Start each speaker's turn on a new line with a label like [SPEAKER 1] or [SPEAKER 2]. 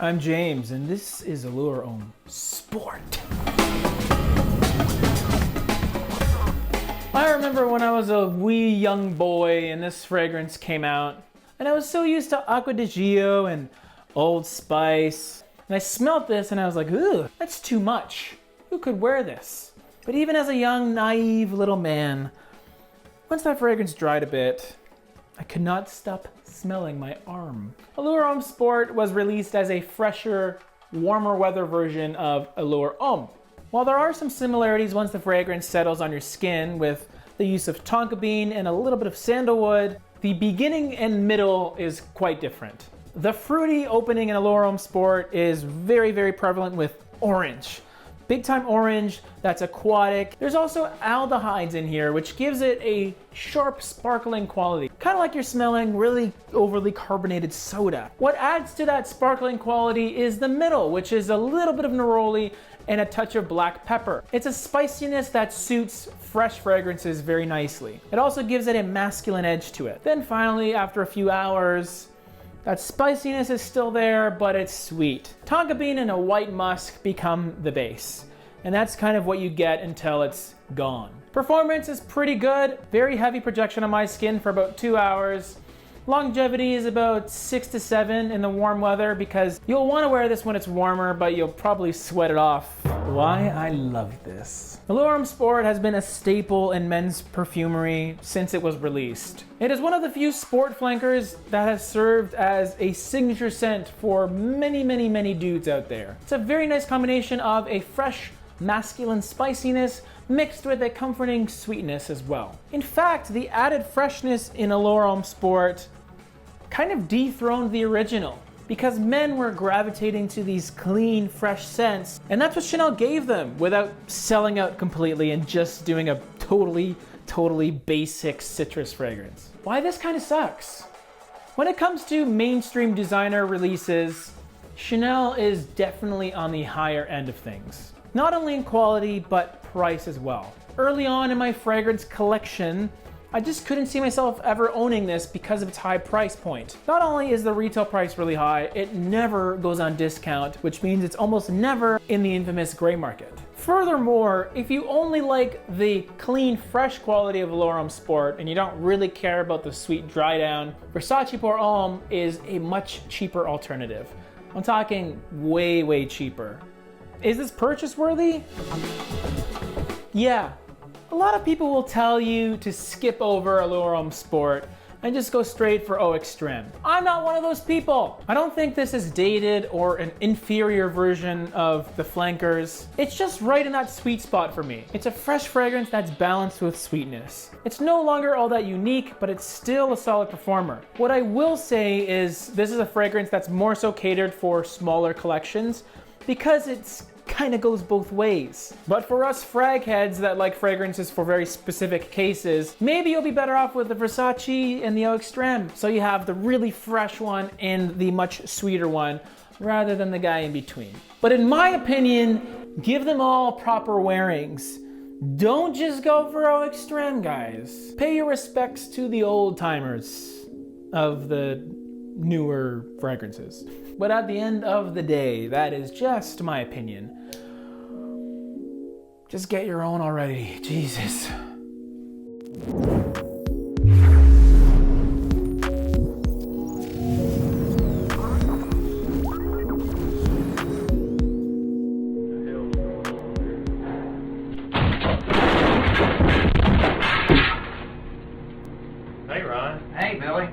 [SPEAKER 1] I'm James, and this is Allure Homme Sport. I remember when I was a wee young boy and this fragrance came out, and I was so used to Acqua di Gio and Old Spice, and I smelled this and I was like, ooh, that's too much. Who could wear this? But even as a young, naive little man, once that fragrance dried a bit, I could not stop smelling my arm. Allure Homme Sport was released as a fresher, warmer weather version of Allure Homme. While there are some similarities once the fragrance settles on your skin with the use of tonka bean and a little bit of sandalwood, the beginning and middle is quite different. The fruity opening in Allure Homme Sport is very, very prevalent with orange. Big time orange, that's aquatic. There's also aldehydes in here, which gives it a sharp, sparkling quality. Kind of like you're smelling really overly carbonated soda. What adds to that sparkling quality is the middle, which is a little bit of neroli and a touch of black pepper. It's a spiciness that suits fresh fragrances very nicely. It also gives it a masculine edge to it. Then finally, after a few hours, that spiciness is still there, but it's sweet. Tonka bean and a white musk become the base. And that's kind of what you get until it's gone. Performance is pretty good. Very heavy projection on my skin for about 2 hours. Longevity is about 6 to 7 in the warm weather because you'll want to wear this when it's warmer, but you'll probably sweat it off. Why I love this. Allure Homme Sport has been a staple in men's perfumery since it was released. It is one of the few sport flankers that has served as a signature scent for many, many, many dudes out there. It's a very nice combination of a fresh, masculine spiciness mixed with a comforting sweetness as well. In fact, the added freshness in Allure Homme Sport kind of dethroned the original because men were gravitating to these clean, fresh scents, and that's what Chanel gave them without selling out completely and just doing a totally basic citrus fragrance. Why this kind of sucks? When it comes to mainstream designer releases, Chanel is definitely on the higher end of things. Not only in quality, but price as well. Early on in my fragrance collection, I just couldn't see myself ever owning this because of its high price point. Not only is the retail price really high, it never goes on discount, which means it's almost never in the infamous gray market. Furthermore, if you only like the clean, fresh quality of Allure Homme Sport and you don't really care about the sweet dry down, Versace Pour Homme is a much cheaper alternative. I'm talking way, way cheaper. Is this purchase worthy? Yeah. A lot of people will tell you to skip over Allure Homme Sport and just go straight for Eau Extreme. I'm not one of those people. I don't think this is dated or an inferior version of the flankers. It's just right in that sweet spot for me. It's a fresh fragrance that's balanced with sweetness. It's no longer all that unique, but it's still a solid performer. What I will say is this is a fragrance that's more so catered for smaller collections because it's kind of goes both ways. But for us frag heads that like fragrances for very specific cases, maybe you'll be better off with the Versace and the Eau Extreme. So you have the really fresh one and the much sweeter one rather than the guy in between. But in my opinion, give them all proper wearings. Don't just go for Eau Extreme, guys. Pay your respects to the old timers of the newer fragrances. But at the end of the day, that is just my opinion. Just get your own already, Jesus.
[SPEAKER 2] Hey, Ron.
[SPEAKER 3] Hey, Billy.